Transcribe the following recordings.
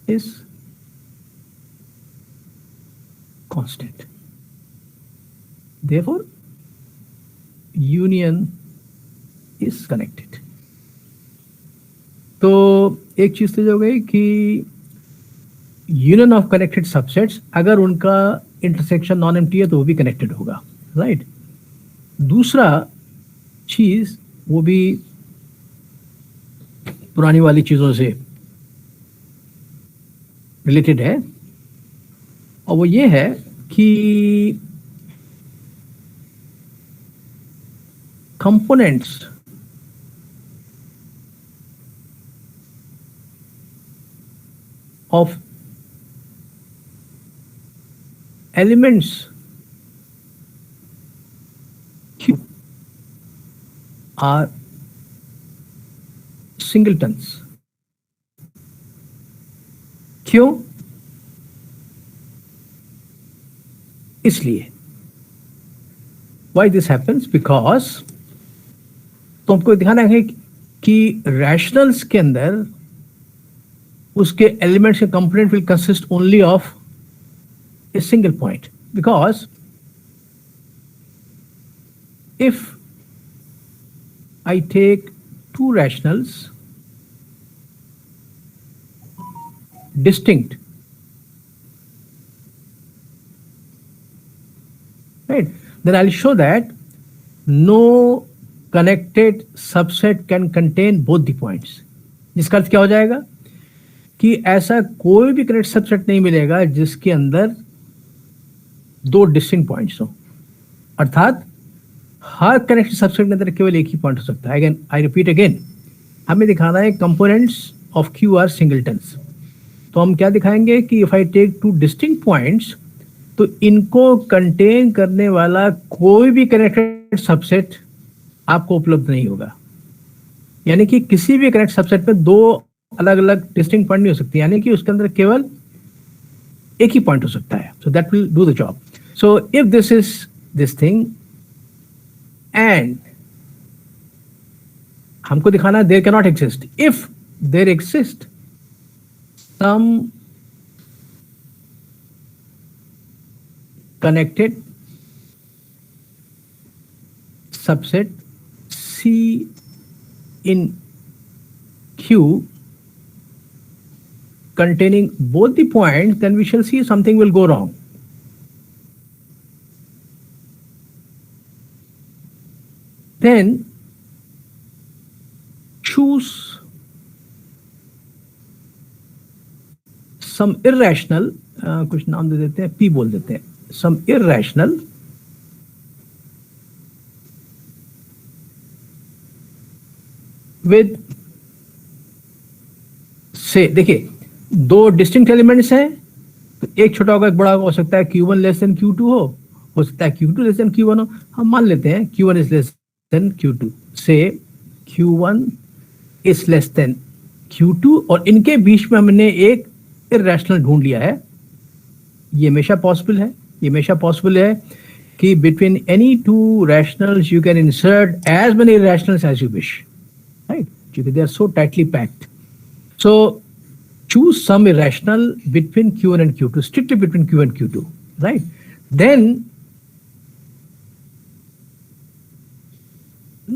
is constant. Therefore, union is connected. तो एक चीज तो हो गई कि यूनियन ऑफ कनेक्टेड सबसेट्स, अगर उनका इंटरसेक्शन नॉन एम्प्टी है तो वो भी कनेक्टेड होगा, राइट। दूसरा चीज वो भी पुरानी वाली चीजों से रिलेटेड है, और वो ये है कि components of elements Q are singletons. क्यों? इसलिए why this happens, because तो हमको दिखाना है कि रैशनल्स के अंदर उसके एलिमेंट्स के component will consist only of a single point, because if I take two rationals distinct, right, then I'll show that no connected subset can contain both the points. जिसका अर्थ क्या हो जाएगा कि ऐसा कोई भी कनेक्ट सबसेट नहीं मिलेगा जिसके अंदर दो डिस्टिंक्ट पॉइंट्स हो, अर्थात हर कनेक्टेड सबसेट के अंदर केवल एक ही पॉइंट हो सकता है। अगेन आई रिपीट अगेन, हमें दिखाना है components of Q are singletons. तो हम क्या दिखाएंगे कि if I take two distinct points, तो इनको कंटेन करने वाला कोई भी कनेक्टेड सबसेट आपको उपलब्ध नहीं होगा। यानी कि किसी भी कनेक्ट सबसेट में दो अलग अलग डिस्टिंक्ट पॉइंट नहीं हो सकती, यानी कि उसके अंदर केवल एक ही पॉइंट हो सकता है। So that will do the job. So if this is this thing and हमको दिखाना there can not exist, if there exist some connected subset C in Q containing both the points, then we shall see something will go wrong. Then choose some irrational, कुछ नाम दे देते हैं, P बोल देते हैं, some irrational with से, देखिए दो डिस्टिंक्ट एलिमेंट्स हैं, तो एक छोटा होगा एक बड़ा हो सकता है Q1 लेस देन Q2 हो सकता है Q2 लेस देन Q1 हो। हम मान लेते हैं Q1 is less than Q2, से Q1 is less than Q2, और इनके बीच में हमने एक इररेशनल ढूंढ लिया है। ये हमेशा पॉसिबल है, ये हमेशा पॉसिबल है कि between any two rationals you can insert as many rationals as you wish, right, क्योंकि they are so tightly packed. So choose some irrational between Q1 and Q2, strictly between Q and Q2, right? Then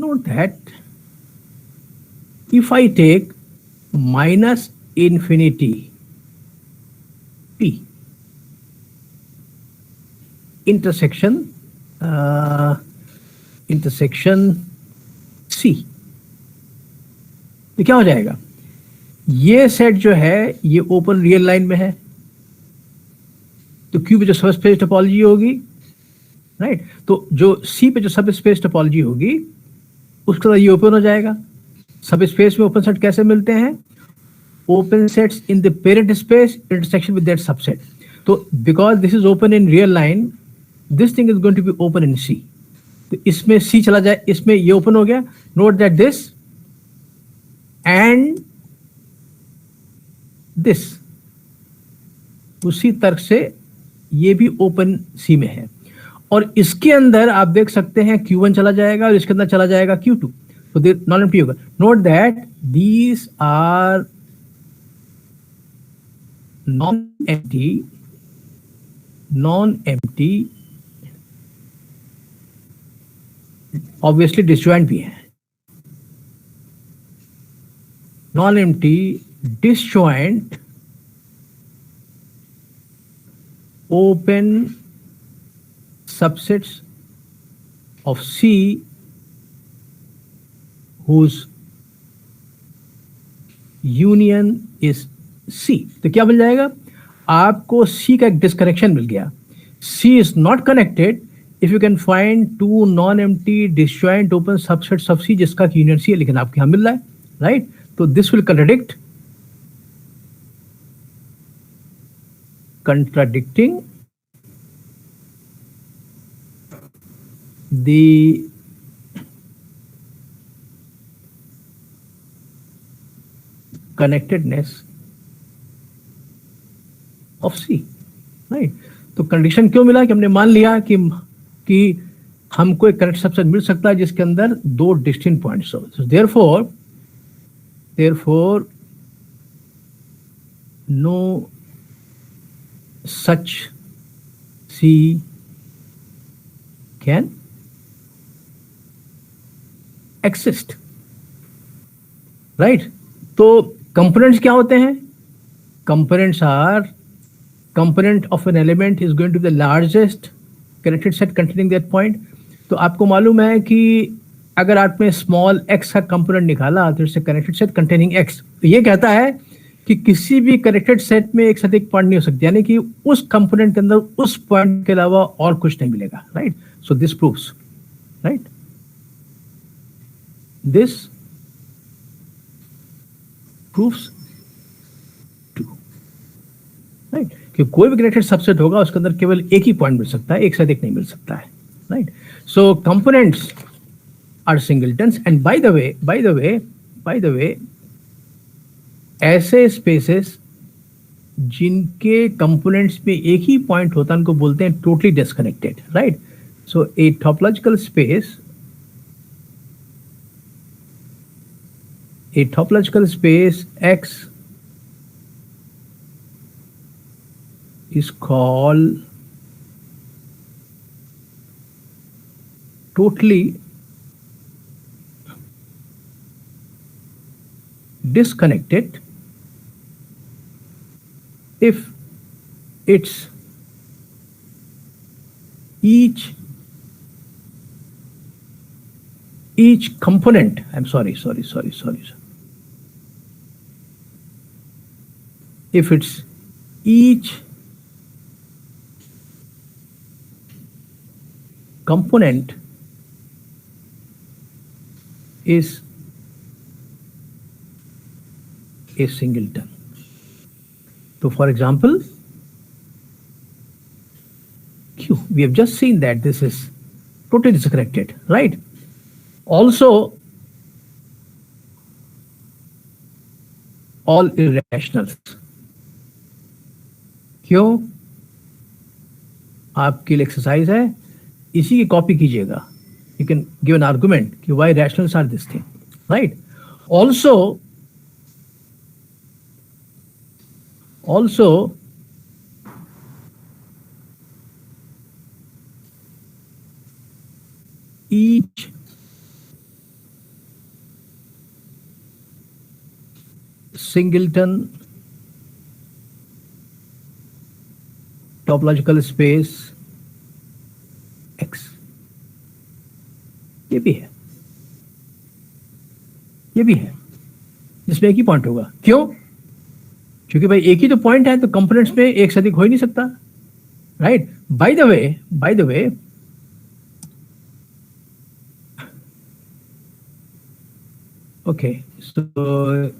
note that if I take minus infinity P intersection C, तो क्या हो जाएगा? ये set जो है ये open real line में है, तो क्यू पे जो सब स्पेस टोपोलॉजी होगी, राइट, तो जो सी पे जो सब स्पेस टोपोलॉजी होगी उसके बाद ये ओपन हो जाएगा। सब स्पेस में ओपन सेट कैसे मिलते हैं? Open sets in the parent space intersection with that subset. तो because this is open in real line, this thing is going to be open in C, तो इसमें सी चला जाए, इसमें ये ओपन हो गया। Note that this and this उसी तर्क से ये भी ओपन सी में है, और इसके अंदर आप देख सकते हैं Q1 चला जाएगा और इसके अंदर चला जाएगा Q2, तो नॉन एम्प्टी होगा। Note that these are non-empty obviously disjoint भी है, non-empty disjoint open subsets of C whose union is C। तो क्या बन जाएगा, आपको C का एक डिस्कनेक्शन मिल गया। C is not connected if you can find two non-empty disjoint open subsets of C जिसका यूनियन C है, लेकिन आपको यहां मिल रहा है, राइट। तो this will contradicting the connectedness of C, right. तो कंडीशन क्यों मिला कि हमने मान लिया कि हमको एक करेक्ट सबसेट मिल सकता है जिसके अंदर दो डिस्टिंक्ट पॉइंट्स हो। therefore no such C can exist, right। तो कंपोनेंट्स क्या होते हैं, components are component of an element is going to be the largest connected set containing that point। तो आपको मालूम है कि अगर आपने स्मॉल x का कंपोनेंट निकाला तो it's connected set containing x। तो ये कहता है कि किसी भी कनेक्टेड सेट में एक से अधिक पॉइंट नहीं हो सकते, यानी कि उस कंपोनेंट के अंदर उस पॉइंट के अलावा और कुछ नहीं मिलेगा, right. So this proves, right, this proves too, right, कि कोई भी कनेक्टेड सबसेट होगा उसके अंदर केवल एक ही पॉइंट मिल सकता है, एक से अधिक नहीं मिल सकता है, right. So components are singletons and by the way ऐसे स्पेसेस जिनके कंपोनेंट्स में एक ही पॉइंट होता है उनको बोलते हैं totally disconnected, right. So A topological space X is called totally disconnected if it's each component, I'm sorry. If it's each component is a singleton. So for example, Q, we have just seen that this is totally disconnected, right? Also, all irrationals. क्यों? आपके लिए exercise है, इसी की copy कीजिएगा। You can give an argument कि why rationals are this thing, right? Also each singleton topological space X, ये भी है जिसमें एक ही पॉइंट होगा। क्यों? क्योंकि भाई एक ही तो पॉइंट है, तो कंपोनेंट्स में एक से अधिक हो ही नहीं सकता, right. Bye the way okay, so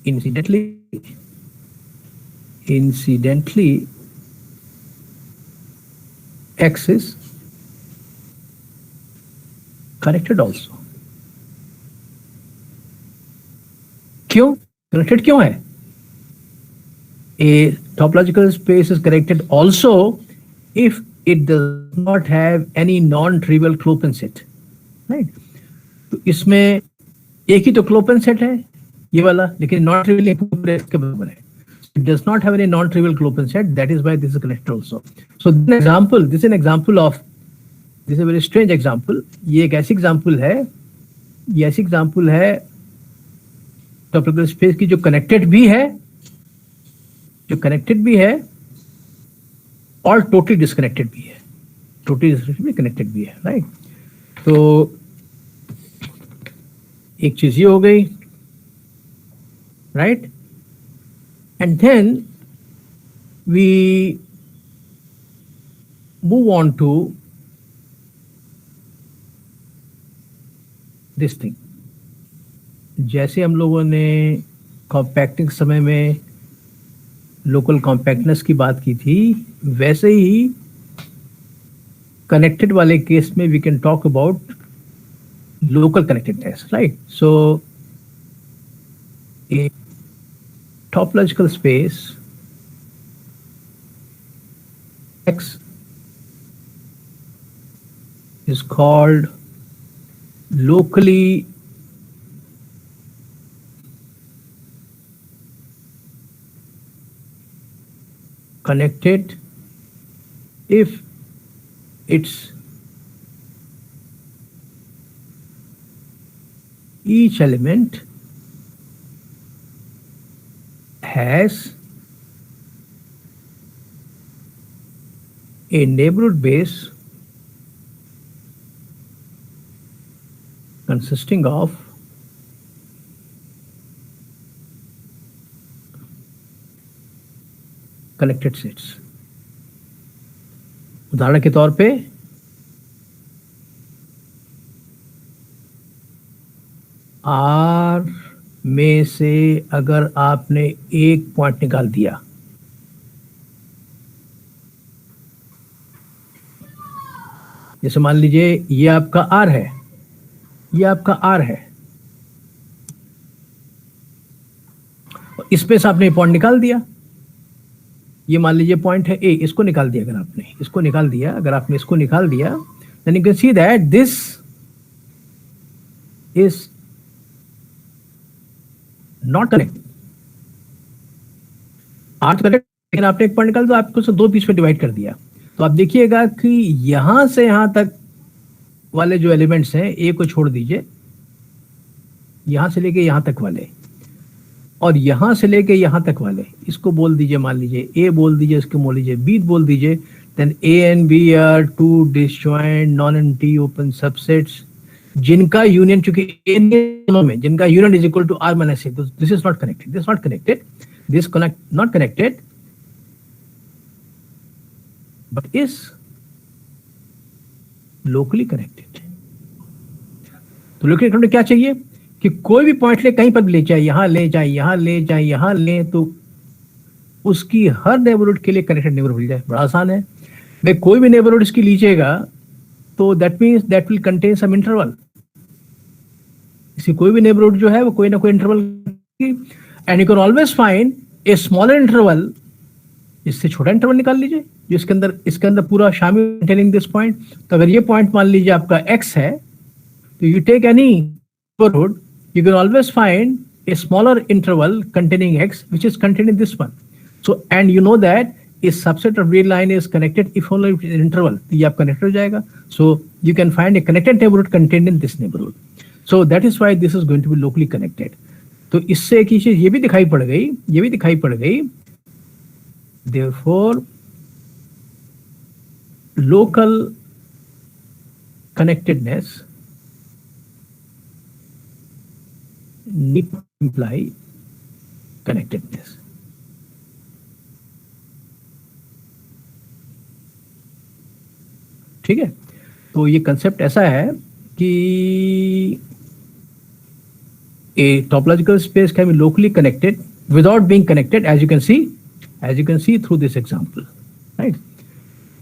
incidentally X is connected also। क्यों कनेक्टेड क्यों है? A topological space is connected also if it does not have any non-trivial Clopin set, right? तो इसमें एक ही तो Clopin set है, ये वाला, लेकिन नॉन ट्रिवियल के बराबर है. It does not have any non-trivial clopin set. That is why this is connected also. So this is an example of, this is a very strange example. ये एक ऐसी example है, ये ऐसी example है टॉपिकल स्पेस की जो connected भी है, और टोटली डिस्कनेक्टेड भी है, कनेक्टेड भी है, राइट. तो एक चीज ये हो गई, right. And then we move on to this thing. जैसे हम लोगों ने कॉम्पैक्टिंग समय में लोकल कॉम्पैक्टनेस की बात की थी, वैसे ही कनेक्टेड वाले केस में we can talk about local connectedness, right. So a topological space X is called locally connected if its each element has a neighborhood base consisting of connected sets. उदाहरण के तौर पे R में से अगर आपने एक पॉइंट निकाल दिया, जैसे मान लीजिए ये आपका R है, ये आपका R है, इसमें से आपने पॉइंट निकाल दिया, ये मान लीजिए पॉइंट है A, इसको निकाल दिया, अगर आपने इसको निकाल दिया, then you can see that this is not connect. Art connect, लेकिन आपने एक पॉइंट निकाल दो, आपको उसे दो पीस में डिवाइड कर दिया. तो आप देखिएगा कि यहां से यहां तक वाले जो एलिमेंट्स हैं, ए को छोड़ दीजिए, यहां से लेके यहां तक वाले, और यहां से लेके यहां तक वाले, इसको बोल दीजिए, मान लीजिए ए बोल दीजिए, इसको बोल दीजिए बी बोल दीजिए. Then A and B are two disjoint non empty open subsets जिनका यूनियन, चूंकि में जिनका union is equal to R minus A, this is not connected, this not connected but is locally connected. तो locally connected क्या चाहिए कि कोई भी पॉइंट ले, कहीं पर ले जाए, यहां ले जाए, यहां ले जाए, यहां ले, तो उसकी हर नेबरहुड के लिए कनेक्टेड नेबरहुड मिल जाए. बड़ा आसान है भाई, कोई भी नेबरहुड इसकी लीजिएगा तो that means that will contain some interval. इसी कोई भी नेबरहुड जो है वो कोई ना कोई interval, and you can always find a smaller interval, इससे छोटा इंटरवल निकाल लीजिए जो इसके अंदर पूरा शामिल कंटेनिंग दिस पॉइंट. तो अगर ये पॉइंट मान लीजिए आपका x है, तो you take any neighbourhood, you can always find a smaller interval containing x which is contained in this one. So and you know that a subset of real line is connected if only with an interval. तो ये आप connected हो जाएगा. So you can find a connected neighborhood contained in this neighborhood. So that is why this is going to be locally connected. तो इससे एक चीज ये भी दिखाई पड़ गई, therefore local connectedness need to imply connectedness. ठीक है. तो ये कंसेप्ट ऐसा है कि a topological space can be locally connected without being connected, as you can see through this example, right?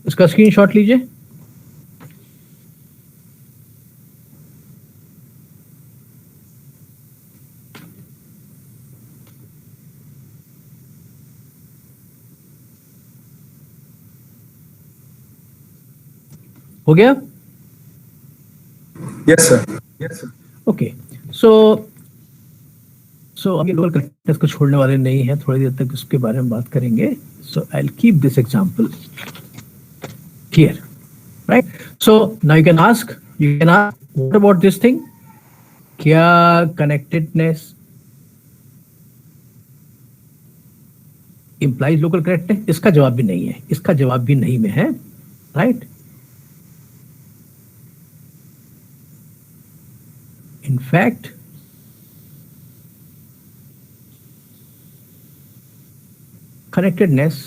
इसका स्क्रीनशॉट लीजिए. हो गया? Yes, sir. Okay. So सो अभी लोकल करेक्टनेस को छोड़ने वाले नहीं है, थोड़ी देर तक उसके बारे में बात करेंगे. So I will keep this example here, right? So now you can ask, what about this thing? क्या connectedness implies local correctness? इसका जवाब भी नहीं है, इसका जवाब भी नहीं में है, right? In fact, connectedness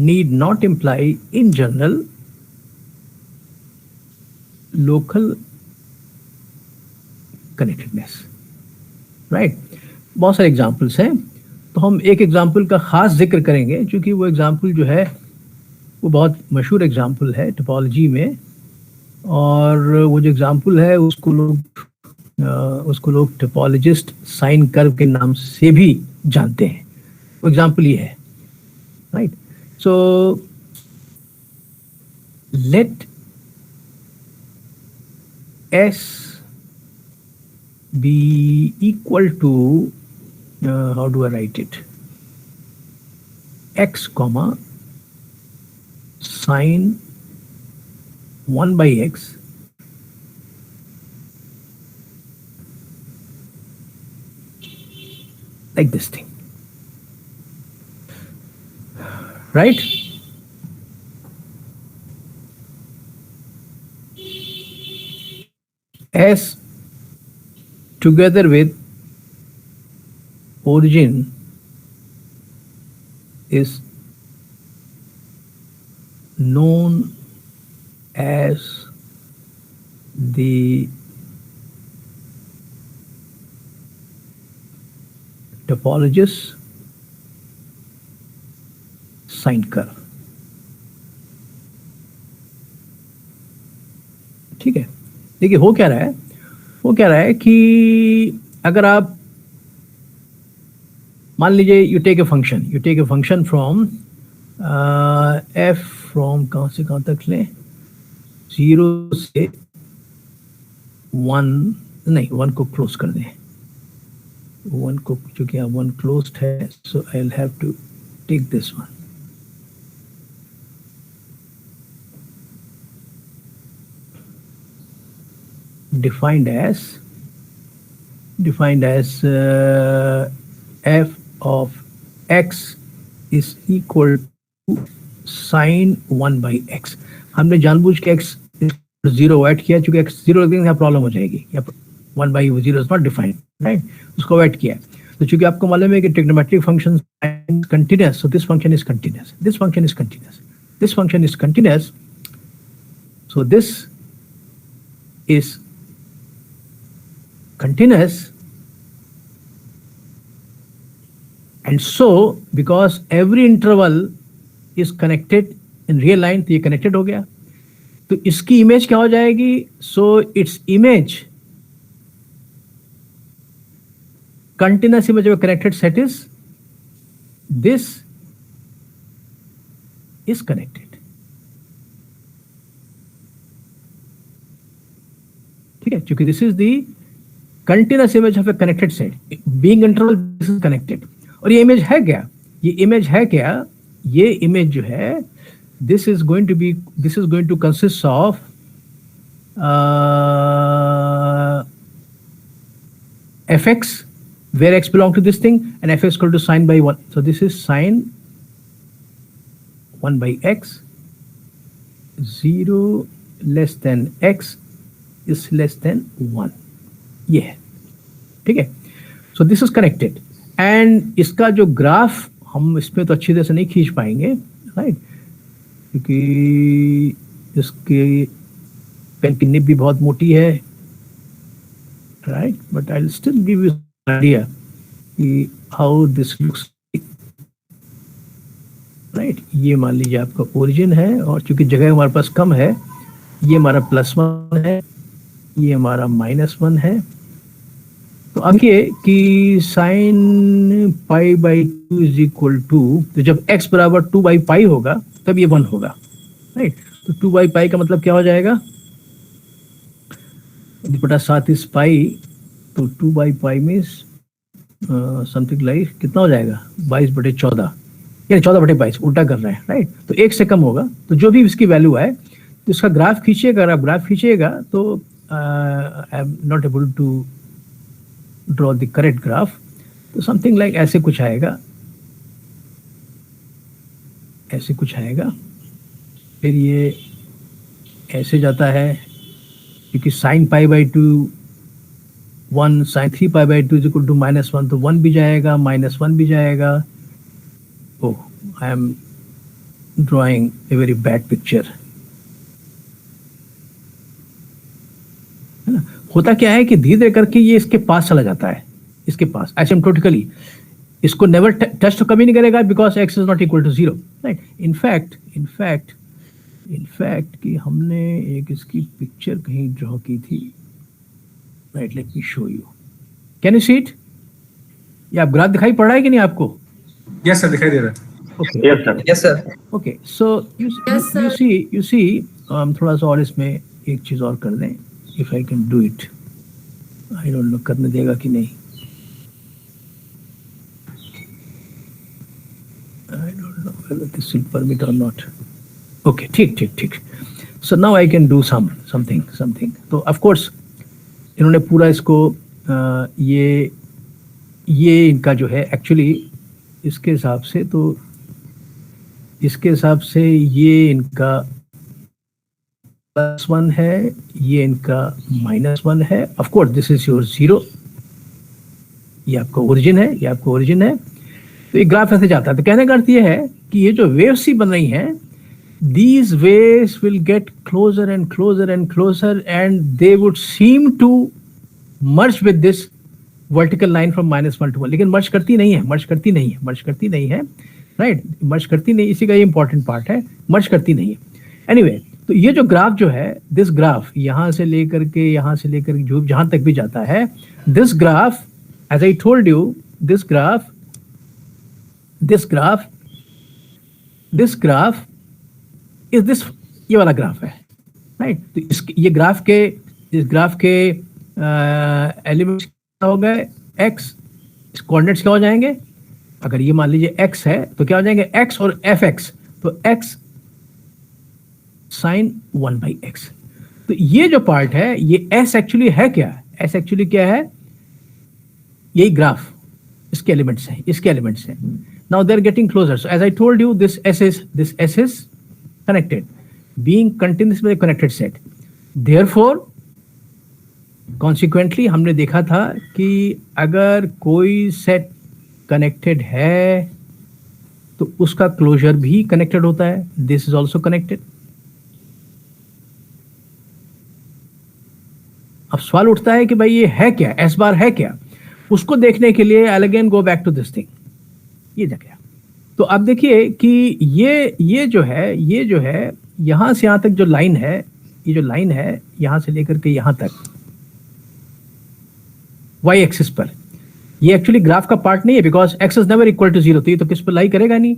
need not imply in general local connectedness, right? बहुत सारे एग्जाम्पल्स हैं, तो हम एक एग्जाम्पल का खास जिक्र करेंगे, क्योंकि वो एग्जाम्पल जो है वो बहुत मशहूर एग्जाम्पल है टोपोलॉजी में, और वो जो एग्जाम्पल है उसको लोग टोपोलॉजिस्ट साइन कर्व के नाम से भी जानते हैं. वो एग्जाम्पल ये है, right? So let S be equal to, how do I write it? X comma sine 1 by X like this thing. Right? S together with origin is known as the topologist sine curve. ठीक है, देखिए हो क्या रहा है कि अगर आप मान लीजिए you take a function from F, from कहां से कहां तक लें, 0 से 1, नहीं 1 को क्लोज कर दें, 1 को, चूंकि यहाँ 1 क्लोज्ड है, so I will have to take this one. defined as f of x is equal to sin 1 by x. हमने जानबूझ के x 0 ऐड किया, चूंकि x 0 रख देंगे यहाँ प्रॉब्लम हो जाएगी, या 1 by 0 is not defined, right? उसको ऐड किया. तो चूंकि आपको मालूम है कि trigonometric function continuous, so this function is continuous, this function is continuous, this function is continuous, so this is continuous, and so because every interval is connected in real line, तो ये connected हो गया, तो इसकी image क्या हो जाएगी? so its image, continuous image of a connected set is this is connected. ठीक है, क्योंकि this is the continuous image of a connected set, being interval, this is connected. और ये इमेज है क्या? ये इमेज जो है, this is going to consist of fx, where x belong to this thing, and fx equal to sine by 1. So this is sine 1 by x, 0 less than x is less than 1. ये है, ठीक है. सो this is connected, and इसका जो graph हम इसमें तो अच्छी तरह से नहीं खींच पाएंगे, राइट? क्योंकि इसके पेन की निब भी बहुत मोटी है, right? But I will still give you idea कि हाउ दिस लुक्स, राइट? ये मान लीजिए आपका ओरिजिन है, और चूंकि जगह हमारे पास कम है, ये हमारा +1 है, ये हमारा -1 है. तो अब ये कि sin pi by 2 is equal to, तो जब x बराबर 2 बाई पाई होगा तब ये 1 होगा, राइट? तो 2 बाई पाई का मतलब क्या हो जाएगा? 2/7 इज पाई तो 2/π मीन्स समथिंग लाइक कितना हो जाएगा 22/14, यानी 14/22, उल्टा कर रहे हैं राइट। तो 1 से कम होगा, तो जो भी इसकी वैल्यू है तो इसका ग्राफ खींचिएगा। अगर आप ग्राफ खींचिएगा तो I am not able to draw the correct graph, तो समथिंग लाइक ऐसे कुछ आएगा, ऐसे कुछ आएगा। फिर ये ऐसे जाता है क्योंकि sin π/2 1, sin 3π/2 is equal to -1, तो 1 भी जाएगा, -1 भी जाएगा। Oh, I am drawing a very bad picture, है ना। होता क्या है कि धीरे धीरे करके ये इसके पास चला जाता है, इसके पास एसिम्प्टोटिकली, इसको नेवर टच तो कभी नहीं करेगा because x is not equal to 0 right. In fact कि हमने एक इसकी पिक्चर कहीं ड्रॉ की थी right, let me show you, can you see it? ये आप ग्राफ दिखाई पड़ रहा है कि नहीं आपको? यस सर, दिखाई दे रहा है। Okay yes sir. Okay, so you see थोड़ा सा और इसमें एक चीज और कर दें, if I can do it, I don't know करने देगा कि नहीं, I don't know whether this will permit or not. Okay, ठीक. So now I can do something. तो of course इन्होंने पूरा इसको ये इनका जो है एक्चुअली इसके हिसाब से ये इनका +1 है, ये इनका -1 है। Of course this is your 0, ये आपका ओरिजिन है। तो एक ग्राफ ऐसे जाता है। तो कहने का अर्थ ये है कि ये जो वेव्स सी बन रही हैं, these waves will get closer and closer and they would seem to merge with this vertical line from -1 to 1, लेकिन मर्ज करती नहीं है राइट, मर्ज करती नहीं, इसी का ये इंपॉर्टेंट पार्ट है, मर्ज करती नहीं है। एनीवे, तो ये जो ग्राफ जो है, दिस ग्राफ यहाँ से लेकर के जो जहां तक भी जाता है, this graph as I told you, this graph is this, ये वाला ग्राफ है राइट। तो इस ग्राफ के एलिमेंट्स क्या हो गए, x, इस कोऑर्डिनेट्स क्या हो जाएंगे, अगर ये मान लीजिए x है तो क्या हो जाएंगे x और fx, तो x sin 1/x। तो ये जो पार्ट है, ये s एक्चुअली है क्या, s एक्चुअली क्या है, यही ग्राफ, इसके एलिमेंट्स हैं। Now they're getting closer. So as I told you, this S is connected, being continuously a connected set. Therefore, consequently, हमने देखा था कि अगर कोई सेट कनेक्टेड है तो उसका क्लोजर भी कनेक्टेड होता है। This is also connected. अब सवाल उठता है कि भाई ये है क्या, S बार है क्या? उसको देखने के लिए I'll again go back to this thing. ये जगह, तो आप देखिए कि ये जो है यहां से यहां तक जो लाइन है, ये जो लाइन है यहां से लेकर के यहां तक y एक्सिस पर, ये एक्चुअली ग्राफ का पार्ट नहीं है because x is never equal to 0, तो ये तो किस पर लाई करेगा नहीं।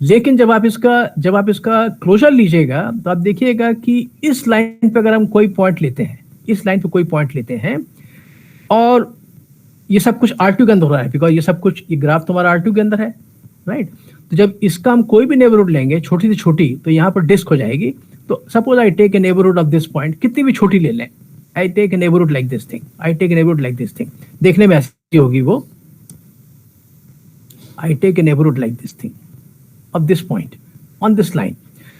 लेकिन जब आप इसका क्लोजर लीजिएगा तो आप देखिएगा कि इस लाइन पे अगर हम कोई पॉइंट लेते हैं, और ये सब कुछ R2 के अंदर हो रहा है बिकॉज ये ग्राफ तुम्हारा R2 के अंदर है राइट। तो जब इसका हम कोई भी नेबरहुड लेंगे, छोटी से छोटी, तो यहाँ पर डिस्क हो जाएगी। तो suppose I take a neighbourhood of this point, कितनी भी छोटी ले लें, I take a neighbourhood like this thing, देखने में ऐसी होगी वो, I take a neighbourhood like this thing of this point on this line.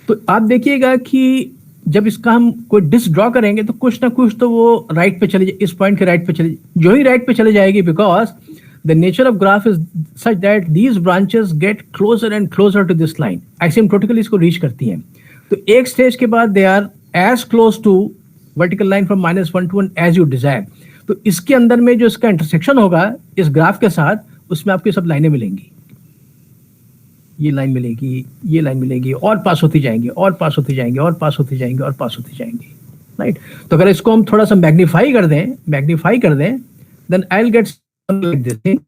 तो आप देखिएगा कि जब इसका हम कोई डिस्क ड्रॉ करेंगे तो कुछ ना कुछ तो वो राइट पे चले जाए, इस पॉइंट के राइट पे चले, जो ही राइट पे चले जाएगी, because the nature of graph is such that these branches get closer and closer to this line, asymptotically इसको रीच करती हैं। तो एक स्टेज के बाद they are as close to vertical line from -1 to 1 as you desire. तो इसके अंदर में जो इसका इंटरसेक्शन होगा इस ग्राफ के साथ, उसमें आपको सब लाइनें मिलेंगी, ये लाइन मिलेगी, और पास होती जाएंगी राइट। तो अगर इसको हम थोड़ा सा मैग्नीफाई कर दें then I will get like this thing,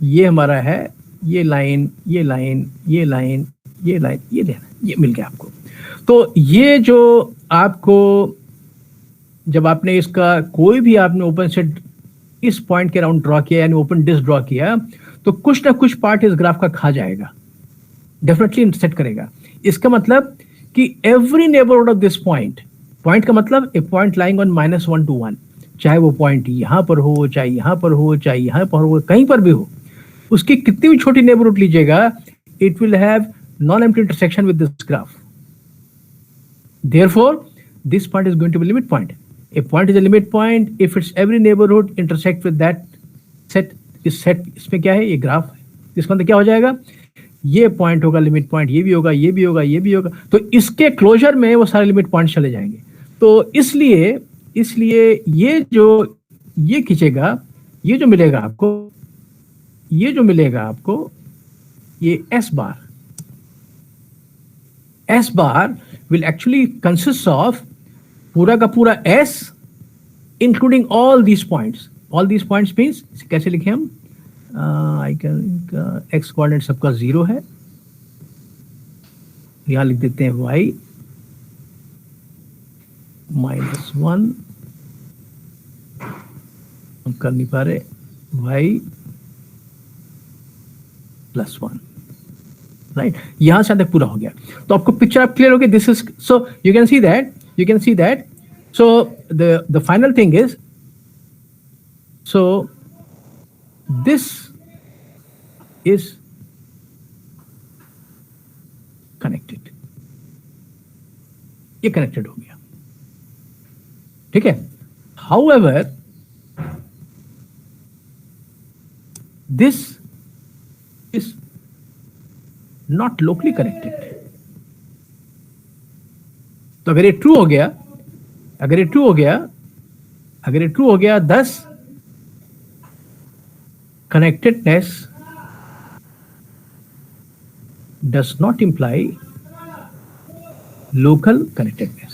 ये हमारा है, ये लाइन, ये मिल गया आपको। तो ये जो आपको, जब आपने इसका कोई भी आपने ओपन सेट इस पॉइंट के अराउंड ड्रॉ किया, यानी ओपन डिस्क ड्रॉ किया, तो कुछ ना कुछ पार्ट इस ग्राफ का खा जाएगा, डेफिनेटली इंटरसेक्ट करेगा। इसका मतलब कि every neighbourhood of this point, point का मतलब ए पॉइंट लाइंग ऑन -1 to 1, चाहे वो पॉइंट यहां पर हो, चाहे यहां पर हो, चाहे यहां पर हो, कहीं पर भी हो, उसकी कितनी भी छोटी नेबरहुड लीजिएगा, it will have non empty intersection with this graph. Therefore, this point is going to be limit point. A point is a limit point if its every neighborhood intersect with that set. इस set, इसमें क्या है, ये graph है, इसका मतलब क्या हो जाएगा, ये पॉइंट होगा लिमिट पॉइंट, ये भी होगा, ये भी होगा, ये भी होगा, तो इसके क्लोजर में वो सारे लिमिट पॉइंट चले जाएंगे। तो इसलिए ये खींचेगा, ये जो मिलेगा आपको, ये S bar will actually consists of पूरा का पूरा S including all these points. All these points means कैसे लिखें हम, x कोऑर्डिनेट सबका 0 है, यहां लिख देते हैं y -1, हम कर नहीं पा रहे, y +1, राइट, यहां से तक पूरा हो गया। तो आपको पिक्चर आप क्लियर हो गया, this is, so you can see that, so the final thing is, so this is connected, ये कनेक्टेड हो गया, ठीक है। However this is not locally connected. तो अगर ये ट्रू हो गया, thus connectedness does not imply local connectedness.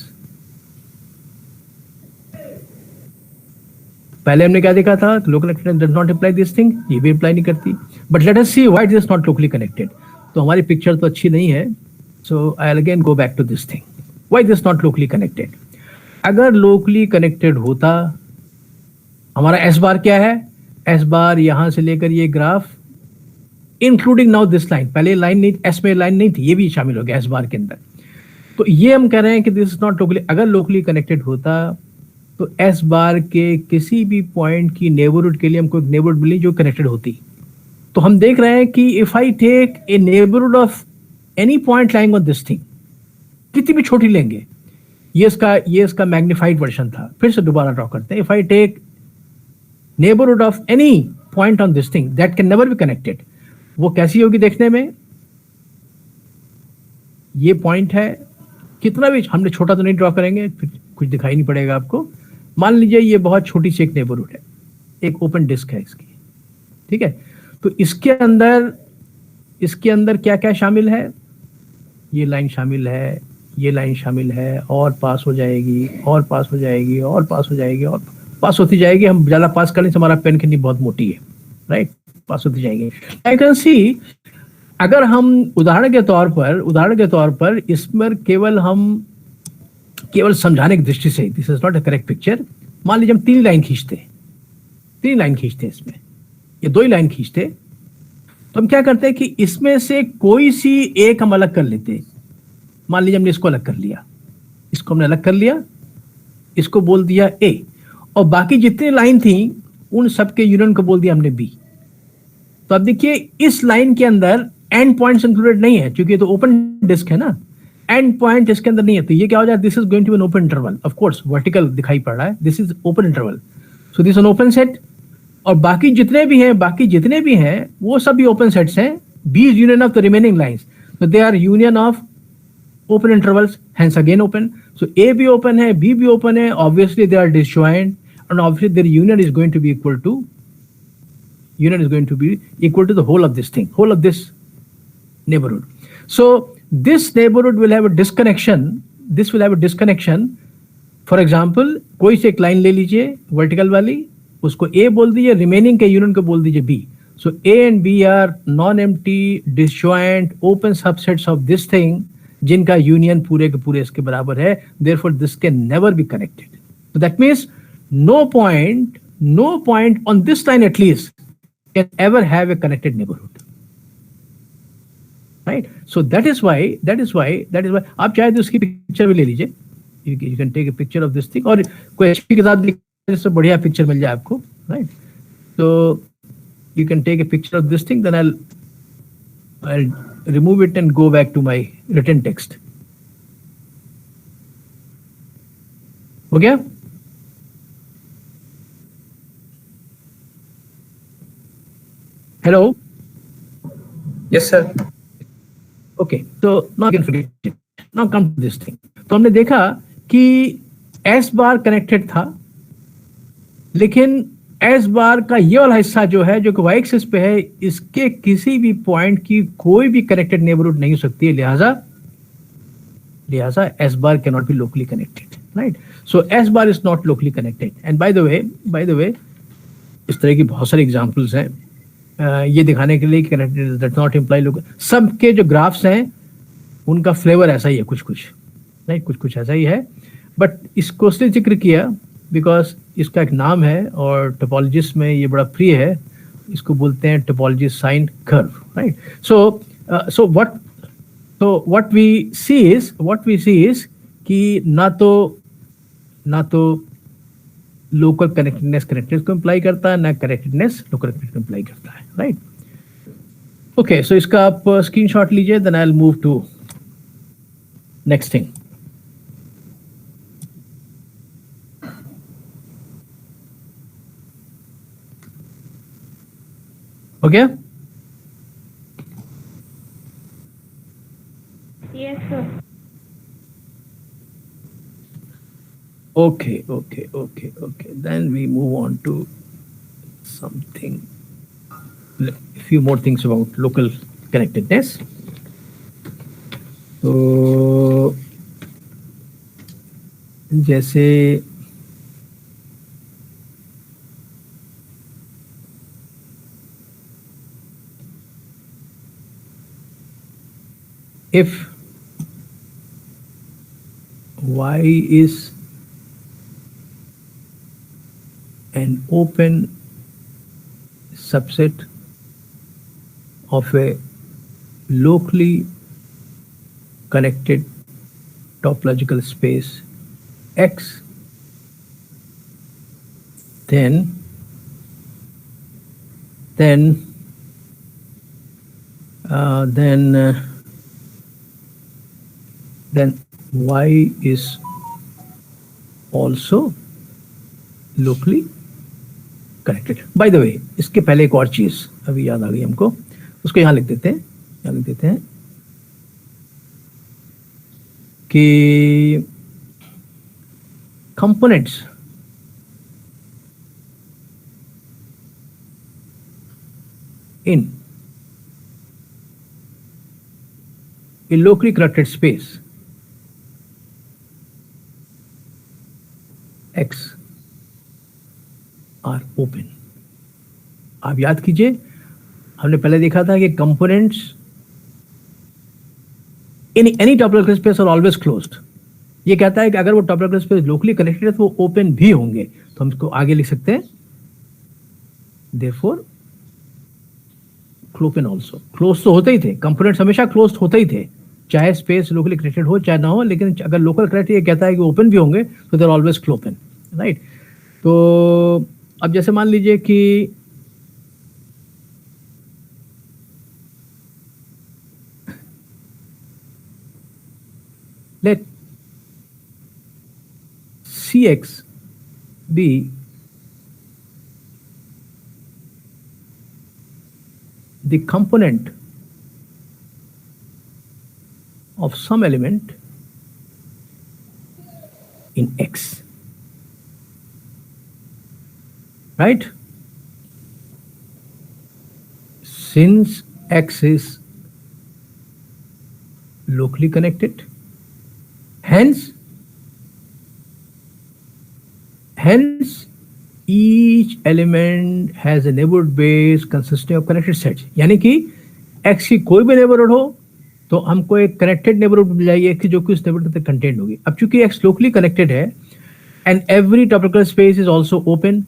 पहले हमने क्या देखा था, local connectedness does not imply this thing, ये भी imply नहीं करती, but let us see why it is not locally connected. तो हमारी पिक्चर तो अच्छी नहीं है, so I will again go back to this thing, why this not locally connected. अगर लोकली कनेक्टेड होता, हमारा एस बार क्या है, एस बार यहां से लेकर ये graph including now this line, पहले लाइन नहीं, एस में लाइन नहीं थी, ये भी शामिल हो गया एस बार के अंदर। तो ये हम कह रहे हैं कि दिस इज नॉट लोकली, अगर लोकली कनेक्टेड होता तो एस बार के किसी भी पॉइंट की नेबरहुड के लिए हमको एक नेबरहुड मिली जो कनेक्टेड होती। तो हम देख रहे हैं कि if I take a neighbourhood of any point lying on this thing, कितनी भी छोटी लेंगे, ये इसका मैग्नीफाइड वर्जन था, फिर से दोबारा ड्रॉ करते हैं। If I take neighbourhood of any point on this thing that can never be connected, वो कैसी होगी देखने में, ये पॉइंट है, कितना भी हमने छोटा तो नहीं ड्रॉ करेंगे, फिर कुछ दिखाई नहीं पड़ेगा आपको। मान लीजिए ये बहुत छोटी सी एक नेबरहुड है, एक ओपन डिस्क है इसकी, ठीक है। तो इसके अंदर क्या क्या शामिल है, ये लाइन शामिल है, ये लाइन शामिल है, और पास हो जाएगी, और पास हो जाएगी, और पास हो जाएगी, और पास होती जाएगी। हम ज्यादा पास करने से हमारा पेन की नीब बहुत मोटी है, राइट, पास होती जाएगी। आई कैन सी, अगर हम उदाहरण के तौर पर इसमें केवल समझाने की दृष्टि से, this is not a correct picture, मान लीजिए हम 3 लाइन खींचते इसमें, ये 2 ही लाइन खींचते, तो हम क्या करते हैं कि इसमें से कोई सी एक हम अलग कर लेते। मान लीजिए हमने इसको अलग कर लिया, इसको हमने अलग कर लिया, इसको बोल दिया ए, और बाकी जितनी लाइन थी उन सबके यूनियन को बोल दिया हमने बी। तो अब देखिए इस लाइन के अंदर एंड पॉइंट्स इंक्लूडेड नहीं है, क्योंकि ये तो ओपन डिस्क है ना, एंड पॉइंट इसके अंदर नहीं है। तो ये क्या हो जाए, this is going to an open interval, of course vertical दिखाई पड़ रहा है, this is open interval, so this an open set, और बाकी जितने भी हैं वो सब भी ओपन सेट्स हैं, B is union of the remaining lines, so they are union of open intervals, hence again open. So A भी open है, B भी open है, obviously they are disjoint, and obviously their union is going to be equal to the whole of this thing, whole of this neighborhood. So this neighborhood will have a disconnection, for example कोई से एक line ले लीजिए vertical वाली, उसको A बोल दीजिए, remaining के यूनियन को बोल दीजिए B. So A and B are non-empty, disjoint, open subsets of this thing, जिनका यूनियन पूरे के पूरे इसके बराबर है. Therefore, this can never be connected. So that means no point no point on this line at least can ever have a connected neighborhood. Right? So that is why आप चाहे तो उसकी पिक्चर भी ले लीजिए. You can take a picture of this thing, और कोई अच्छी किताब जिससे बढ़िया पिक्चर मिल जाए आपको. Right? So you can take a picture of this thing, then I'll remove it and go back to my written text. हो गया? Hello? Yes, sir. Okay, so now you can forget it. Now come to this thing. तो हमने देखा कि S बार connected था, लेकिन S बार का ये वाला हिस्सा जो है, जो कि y एक्सिस पे है, इसके किसी भी पॉइंट की कोई भी कनेक्टेड नेबरहुड नहीं हो सकती है, लिहाजा S bar can not be locally connected. Right? So S bar is not locally connected. And by the वे इस तरह की बहुत सारी एग्जांपल्स हैं ये दिखाने के लिए कि connected does not imply local. सबके जो ग्राफ्स हैं उनका फ्लेवर ऐसा ही है, कुछ राइट, कुछ ऐसा ही है. बट इसको इसलिए जिक्र किया बिकॉज इसका एक नाम है और टोपोलॉजिस्ट में ये बड़ा प्रिय है. इसको बोलते हैं topology sine curve. Right? So what we see is कि ना तो लोकल कनेक्टेडनेस को इंप्लाई करता है, ना कनेक्टेडनेस लोकल कनेक्टेडनेस को इंप्लाई करता है. राइट? ओके, सो इसका आप स्क्रीनशॉट लीजिए, then I will move to next thing. हो गया? Yes, sir. Okay. Then we move on to something, a few more things about local connectedness. तो जैसे if y is an open subset of a locally connected topological space X, then y is also locally connected. By the way, इसके पहले एक और चीज अभी याद आ गई हमको, उसको यहाँ लिख देते हैं कि components in a locally connected space X are open. आप याद कीजिए, हमने पहले देखा था कि components in any topological space are always closed. ये कहता है कि अगर वो टॉपोलॉजिकल स्पेस लोकली कनेक्टेड है तो वो ओपन भी होंगे. तो हम इसको आगे लिख सकते हैं, देयरफॉर क्लोपन आल्सो. क्लोज तो होते ही थे, कंपोनेंट्स हमेशा क्लोज्ड होते ही थे, चाहे स्पेस लोकली कनेक्टेड हो चाहे ना हो. लेकिन अगर लोकल कनेक्टेड ये कहता है कि ओपन भी होंगे तो दे आर ऑलवेज क्लोपन. राइट? तो अब जैसे मान लीजिए कि let Cx be the component of some element in X. Right? Since X is locally connected, hence each element has a neighborhood base consisting of connected sets. यानी कि X की कोई भी नेबरहुड हो तो हमको एक कनेक्टेड नेबरहुड मिल जाएगी कि जो कि उस नेबरहुड तक कंटेंट होगी. अब चूंकि X locally connected है and every topological space is also open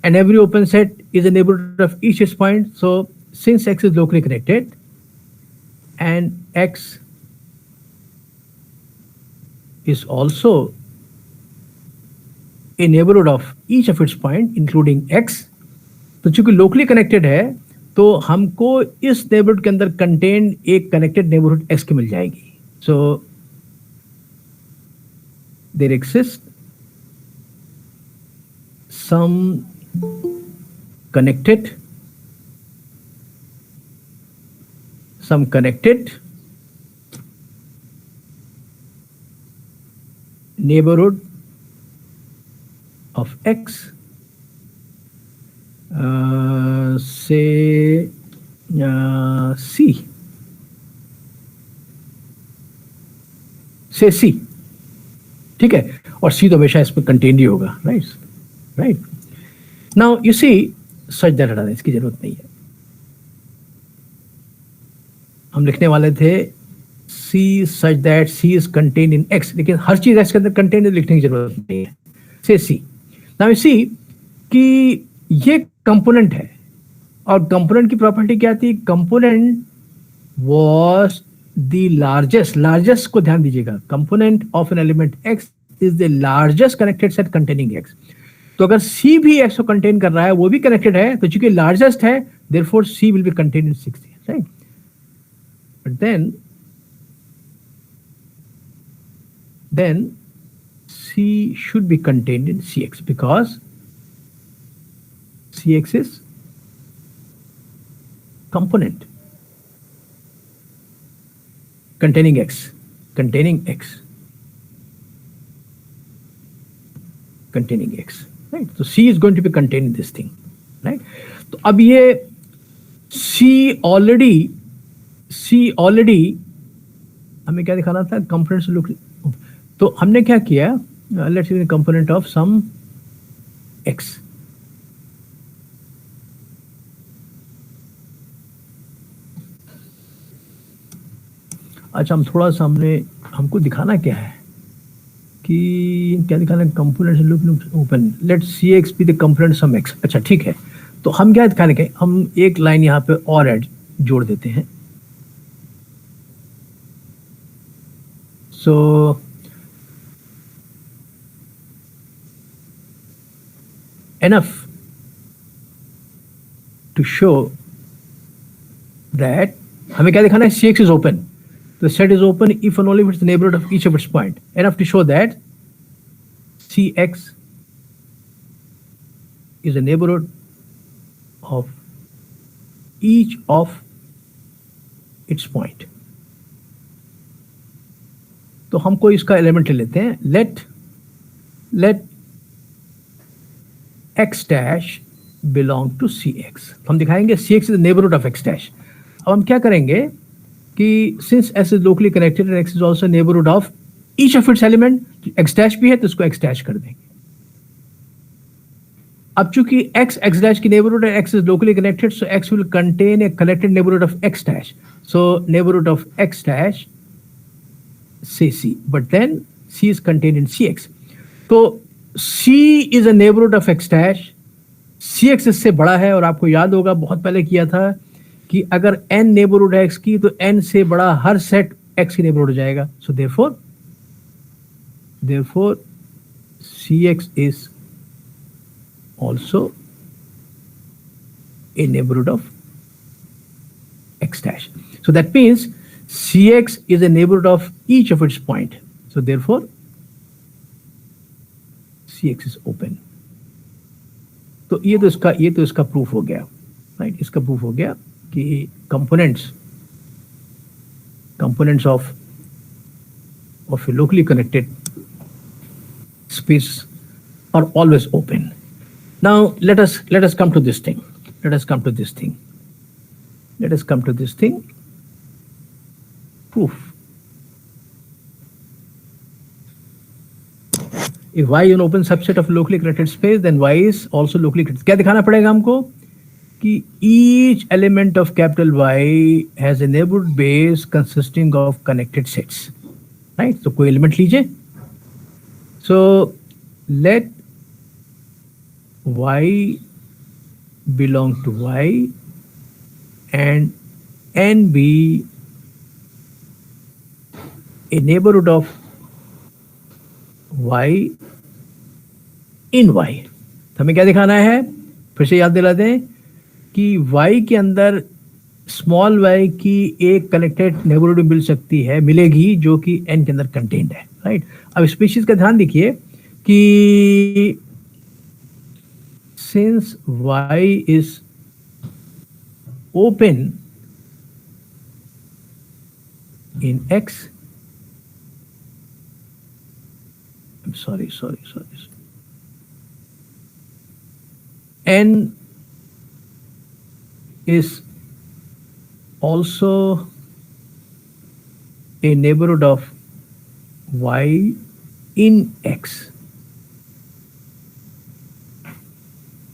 and every open set is a neighborhood of each its point. So since X is locally connected and X is also a neighborhood of each of its point including X, तो चूंकि locally connected है तो हमको इस neighborhood के अंदर contained एक connected neighborhood X की मिल जाएगी. So there exists some connected neighborhood of X, say C. Say C. ठीक है, और C तो हमेशा इसमें कंटेन ही होगा, right. Now you see such that हटाना, इसकी जरूरत नहीं है. हम लिखने वाले थे C such that C is contained in X, लेकिन हर चीज X के अंदर कंटेन लिखने की जरूरत नहीं है. से C. नाउ यू सी कि ये कंपोनेंट है और कंपोनेंट की प्रॉपर्टी क्या थी? कंपोनेंट वाज द लार्जेस्ट को ध्यान दीजिएगा. Component of an element X is the largest connected set containing X. तो अगर C भी X को कंटेन कर रहा है, वो भी कनेक्टेड है, तो चूंकि लार्जेस्ट है therefore C will be contained in 60, right. But then C should be contained in Cx because Cx is component containing X, right? So C is going to be contained in this thing, right? तो अब ये C already हमें क्या दिखाना था? Components look. तो हमने क्या किया? Let's see component of some X. अच्छा, हम थोड़ा सा हमको दिखाना क्या है कि क्या दिखाना है? Component look open. Let's Cx be the component some X. अच्छा ठीक है, तो हम क्या दिखाने के? हम एक लाइन यहाँ पे और ऐड जोड़ देते हैं. सो enough to show that हमें क्या दिखाना है? Cx is open. The set is open if and only if it's the neighborhood of each of its point. Enough to show that Cx is a neighborhood of each of its point. तो हमको इसका element ले लेते हैं. let X dash belong to Cx. हम दिखाएंगे Cx is the neighborhood of X dash. अब हम क्या करेंगे कि since S is locally connected and X is also neighborhood of each of its element, X dash भी है तो इसको X dash कर देंगे. अब चूंकि X dash की neighborhood है, X is locally connected, so X will contain a connected neighborhood of X dash. So neighborhood of X dash, say C, but then C is contained in Cx. तो C is a neighborhood of X dash. Cx इससे बड़ा है और आपको याद होगा बहुत पहले किया था कि अगर n नेबरहुड है X की तो n से बड़ा हर सेट X की नेबरहुड हो जाएगा. So therefore Cx is also a neighborhood of X dash. So that means Cx is a neighborhood of each of its point. So therefore Cx is open. तो ये तो इसका proof हो गया, right. इसका प्रूफ हो गया कि components of a locally connected space are always open. Now let us come to this thing. Proof. If Y is an open subset of locally connected space, then Y is also locally connected. क्या दिखाना पड़ेगा हमको कि each element of capital Y has a neighborhood base consisting of connected sets, right? तो कोई element लीजिए. So let Y belong to y and n be a neighborhood of y in y. तो हमें क्या दिखाना है, फिर से याद दिला दें कि y के अंदर स्मॉल y की एक कनेक्टेड नेबरहुड मिल सकती है, मिलेगी, जो कि n के अंदर कंटेन्ड है, राइट. अब स्पीशीज का ध्यान देखिए कि since y is open in x, I'm sorry, n is also a neighborhood of y in x.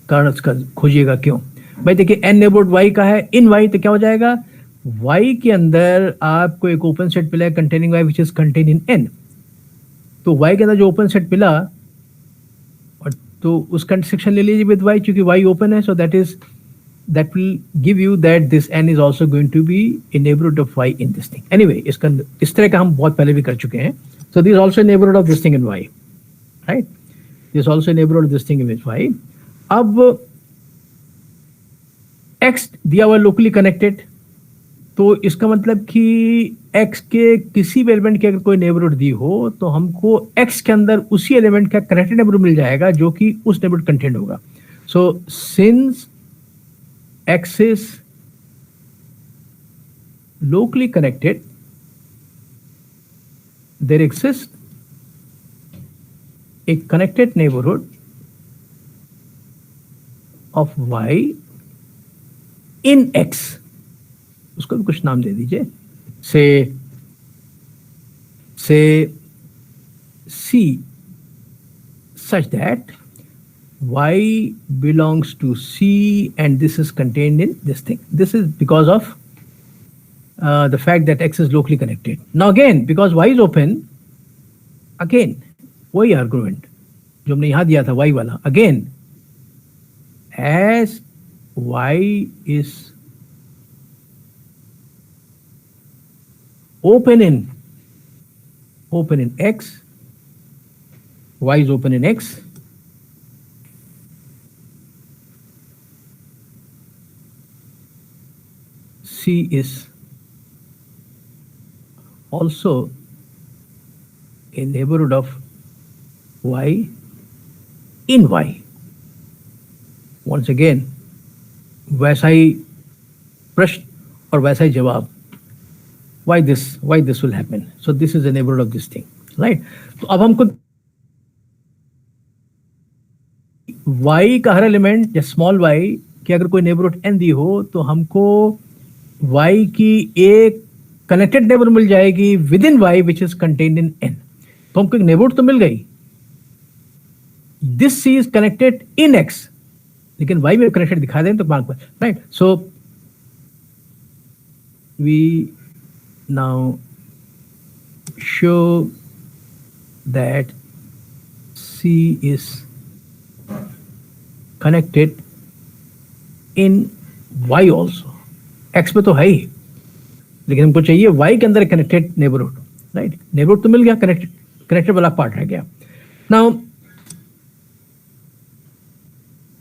कारण उसका खोजिएगा क्यों भाई. देखिए n नेबरहुड y का है इन y, तो क्या हो जाएगा, y के अंदर आपको एक ओपन सेट मिला है containing y which is contain in n. तो y के अंदर जो ओपन सेट मिला, और तो उसका इंटरसेक्शन ले लीजिए विद y, क्योंकि y ओपन है. सो that will give you that this n is also going to be a neighborhood of y in this thing. Anyway, इसका इस तरह का हम बहुत पहले भी कर चुके हैं. So this is also a neighborhood of this thing in y, right? This is also a neighborhood of this thing in y. अब x दिया हुआ लोकली कनेक्टेड, तो इसका मतलब कि x के किसी भी एलिमेंट की अगर कोई नेबरहुड दी हो तो हमको x के अंदर उसी एलिमेंट का कनेक्टेड नेबरहुड मिल जाएगा जो कि उस नेबरहुड कंटेंट होगा. So since x is locally connected, there exists a connected neighborhood of y in x. उसको भी कुछ नाम दे दीजिए, से c such that y belongs to c and this is contained in this thing. This is because of the fact that x is locally connected. Now again, because y is open, again वही argument जो हमने यहाँ दिया था y वाला, again as y is open in x, y is open in x, c is also a neighborhood of y in y. Once again, वैसा ही प्रश्न और वैसा ही जवाब. Why this will happen? So this is a neighborhood of this thing, right? तो अब हमको y का हर element या स्मॉल y की अगर कोई नेबरहुड n दी हो तो हमको y की एक कनेक्टेड नेबरहुड मिल जाएगी within y which is contained in n. तो हमको एक नेबरहुड तो मिल गई, this c is connected in x, लेकिन y में कनेक्टेड दिखा दें तो मार्क पर, right. So we now show that c is connected in y also. x पे तो है ही, लेकिन हमको चाहिए y के अंदर कनेक्टेड नेबरहुड, राइट. नेबरहुड तो मिल गया, कनेक्टेड वाला पार्ट रह गया. Now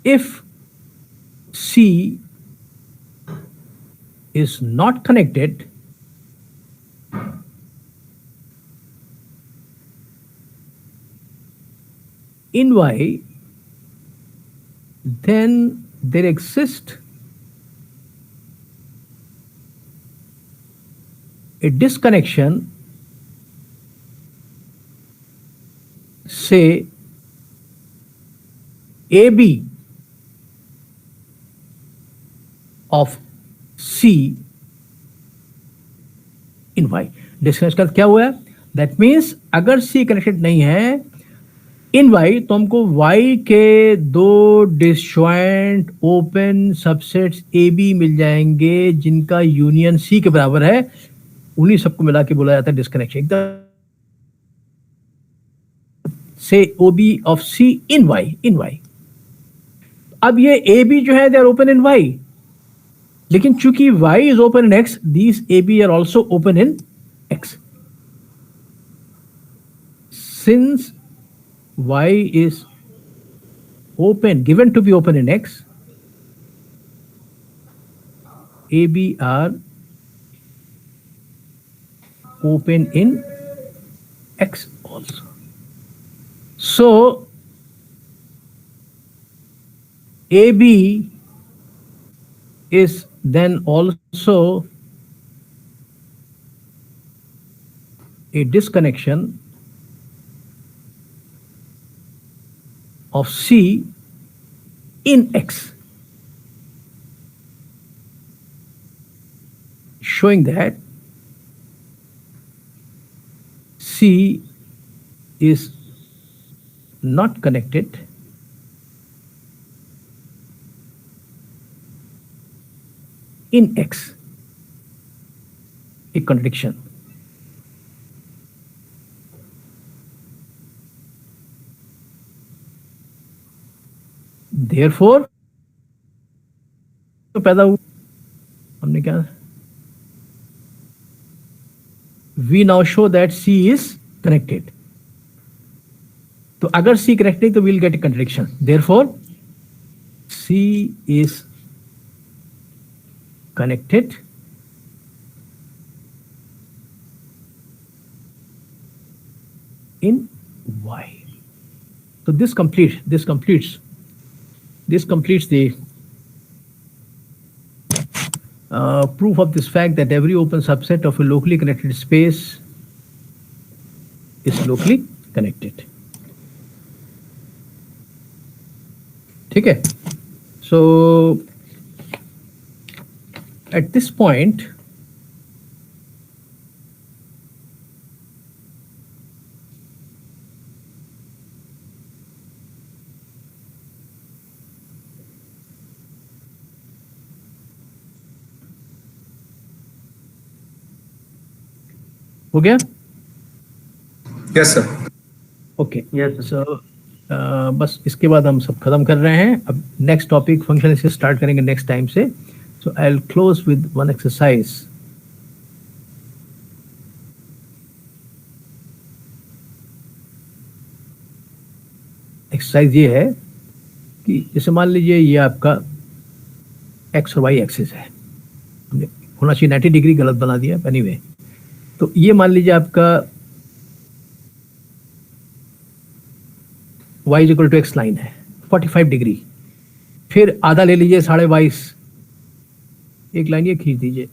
if c is not connected, in y, then there exists a disconnection, say AB of C in y. Disconnect का क्या हुआ है, दैट मीन्स अगर C कनेक्टेड नहीं है इन y तो हमको y के दो disjoint open subsets A B मिल जाएंगे जिनका यूनियन C के बराबर है. उन्हीं सबको मिला के बोला जाता है डिस्कनेक्शन. एकदम से OB of C in y. अब ये ए बी जो है they are open in Y, लेकिन चूंकि y is open in x, these AB are also open in x. Since y is open, given to be open in x, AB are open in x also. So AB is then also a disconnection of C in X, showing that C is not connected in X, a contradiction. Therefore, तो पैदा हुआ, हमने क्या, we now show that C is connected. तो अगर C connected नहीं तो we'll get a contradiction. Therefore, C is connected in Y. So this completes the proof of this fact that every open subset of a locally connected space is locally connected. ठीक है? So at this point, हो गया? Yes, sir. Okay, Yes, sir. सो बस इसके बाद हम सब खत्म कर रहे हैं. अब नेक्स्ट टॉपिक फंक्शन से स्टार्ट करेंगे नेक्स्ट टाइम से. So I will close with one exercise. Exercise ये है कि जैसे मान लीजिए ये आपका एक्स और वाई एक्सिस है, हमने होना चाहिए 90 डिग्री, गलत बना दिया एनीवे. तो ये मान लीजिए आपका y is equal to X line है 45 डिग्री. फिर आधा ले लीजिए 22.5, एक लाइन ये खींच दीजिए.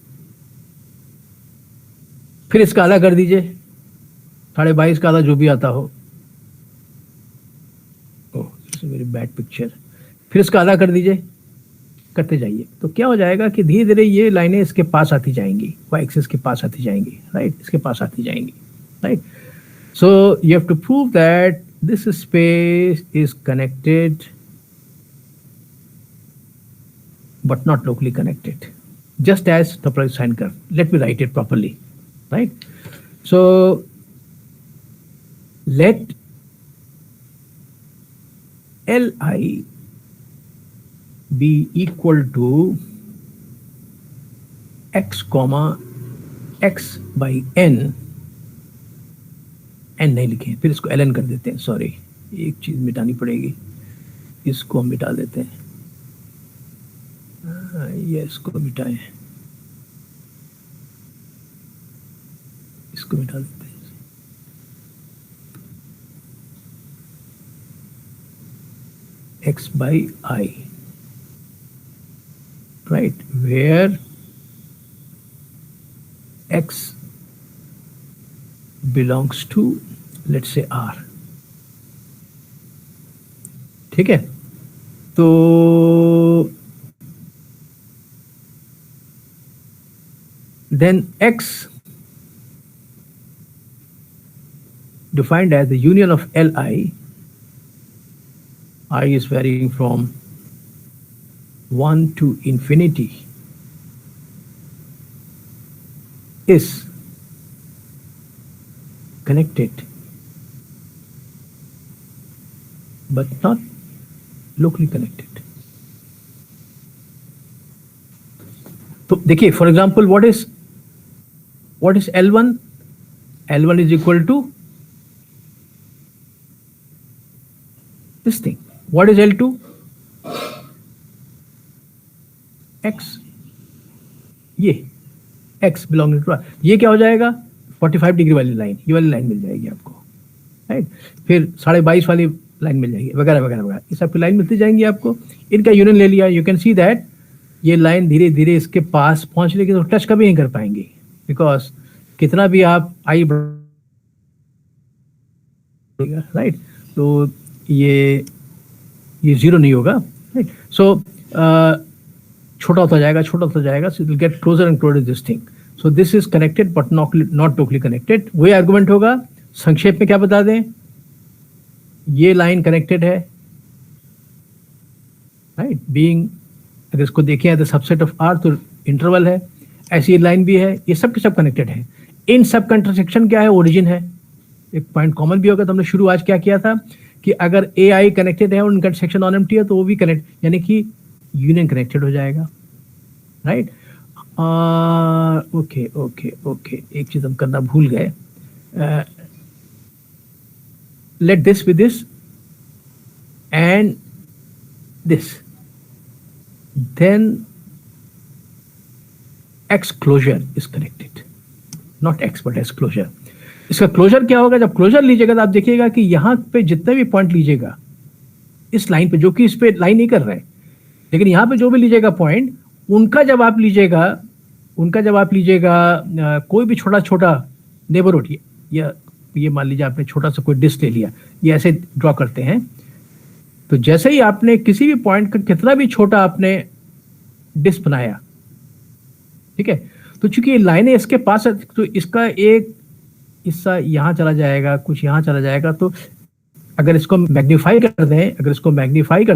फिर इसका आधा कर दीजिए 22.5 का आधा जो भी आता हो. ओह, वेरी बैड पिक्चर. फिर इसका आधा कर दीजिए, करते जाइए. तो क्या हो जाएगा कि धीरे धीरे ये लाइनें इसके पास आती जाएंगी, वाई एक्सिस के पास आती जाएंगी, राइट, इसके पास आती जाएंगी, right. So you have to prove that this space is connected but not locally connected, just as topological sine curve. Let me write it properly, right? So let Li be equal to x comma x by n. N नहीं लिखे, फिर इसको L N कर देते हैं. Sorry, एक चीज मिटानी पड़ेगी, इसको हम मिटा देते हैं. ये इसको मिटाएं, इसको मिटा देते हैं. X by I, right, where X belongs to, let's say, R. ठीक है? तो then X defined as the union of Li, I is varying from 1 to infinity, is connected but not locally connected. तो देखिए for example what is L1? L1 is equal to this thing. What is L2? X. ये X belonging to R. ये क्या हो जाएगा? 45 degree वाली line, ये वाली लाइन मिल जाएगी आपको, राइट? फिर 22.5 वाली लाइन मिल जाएगी, वगैरह वगैरह वगैरह, ये सब की लाइन मिलती जाएंगी आपको. इनका यूनियन ले लिया. यू कैन सी दैट ये लाइन धीरे धीरे इसके पास पहुंच लेगी तो टच कभी नहीं कर पाएंगे, बिकॉज कितना भी आप आई राइट, तो ये जीरो नहीं होगा, राइट? सो छोटा होता जाएगा, छोटा होता जाएगा, so it will get closer and closer this thing. So this is connected but not totally connected. वही आर्गुमेंट होगा. संक्षेप में क्या बता दें, ये लाइन कनेक्टेड है, राइट? बीइंग, अगर इसको देखें as the subset of R तो इंटरवल है, ऐसी लाइन भी है, ये सब के सब कनेक्टेड है. इन सब का इंटरसेक्शन क्या है? ओरिजिन है. एक पॉइंट कॉमन भी होगा. तो हमने शुरू आज क्या किया था कि अगर ए आई कनेक्टेड है और उनका इंटरसेक्शन नॉन एम्प्टी है तो वो भी कनेक्ट, यानी कि यूनियन कनेक्टेड हो जाएगा, राइट? ओके ओके ओके, एक चीज हम करना भूल गए. Let this with this and this, then X closure is connected, not X but S closure. इसका क्लोजर क्या होगा? जब क्लोजर लीजिएगा तो आप देखिएगा कि यहाँ पे जितने भी पॉइंट लीजिएगा इस लाइन पे, जो कि इस पे लाइन नहीं कर रहे हैं, लेकिन यहाँ पे जो भी लीजिएगा पॉइंट, उनका जब आप लीजिएगा कोई भी छोटा छोटा नेबरहुड, या ये मान लीजिए आपने छोटा सा कोई डिस्क ले लिया, ये ऐसे ड्रॉ करते हैं. तो जैसे ही आपने किसी भी पॉइंट का कितना भी छोटा आपने डिस्क बनाया, ठीक है, तो चूंकि ये लाइनें इसके पास है तो इसका एक हिस्सा यहाँ चला जाएगा, कुछ यहाँ चला जाएगा. तो अगर इसको मैग्नीफाई कर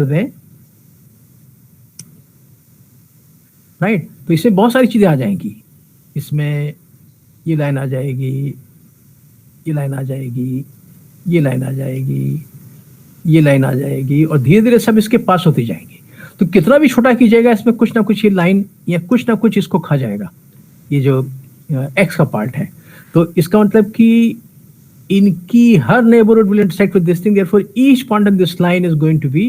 दें, राइट, तो इससे बहुत सारी चीजें आ जाएंगी. इसमें ये लाइन आ जाएगी, ये लाइन आ जाएगी, ये लाइन आ जाएगी, ये लाइन आ जाएगी, और धीरे धीरे सब इसके पास होती जाएंगी. तो कितना भी छोटा कीजिएगा इसमें कुछ ना कुछ ये लाइन या कुछ ना कुछ इसको खा जाएगा, ये जो एक्स का पार्ट है. तो इसका मतलब कि इनकी हर neighbourhood will intersect with this thing, therefore each point on this line is going to be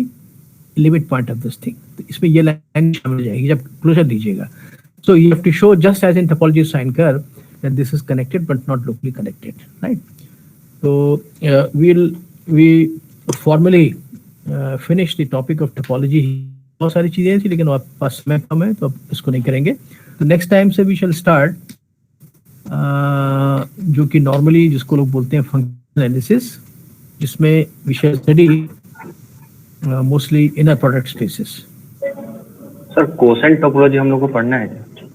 limit point of this thing. तो इसमें ये लाइन शामिल हो जाएगी जब क्लोजर दीजिएगा. So you have to show just as in topology sine curve that this is connected but not locally connected, right? तो we formally finish the topic of topology. बहुत सारी चीजें थी लेकिन आपके पास समय कम है तो अब इसको नहीं करेंगे. तो नेक्स्ट टाइम से वी शैल स्टार्ट जो कि नॉर्मली जिसको लोग बोलते हैं फंक्शनल एनालिसिस, जिसमें we shall study mostly inner product spaces. Sir quotient topology हम लोग को पढ़ना है क्या?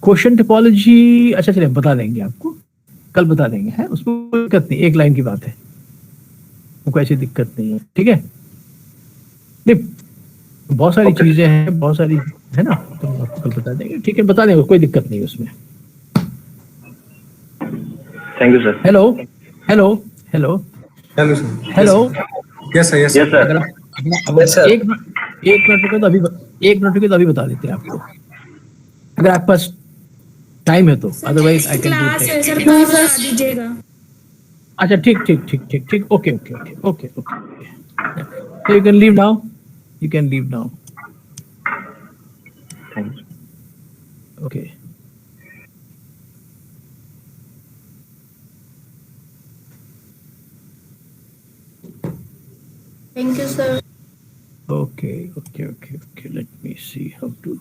क्वोशिएंट टोपोलॉजी अच्छा चलिए बता देंगे आपको, कल बता देंगे, है उसमें कोई दिक्कत नहीं, एक लाइन की बात है, कोई ऐसी दिक्कत नहीं है, ठीक है? नहीं, बहुत सारी चीजें हैं, बहुत सारी है ना, तो आपको कल बता देंगे, ठीक है? बता देंगे, कोई दिक्कत नहीं है उसमें. Thank you sir. Hello hello hello hello sir. Hello, yes sir. Yes yes sir. Sir. एक मिनट रुके तो अभी बता देते हैं आपको, अगर आपके पास टाइम है तो, otherwise I can do it. अच्छा ठीक ठीक ठीक ठीक ठीक, okay okay okay okay okay, so you can leave now, you can leave now. Thank you. Okay. Thank you, sir. Okay, let me see how to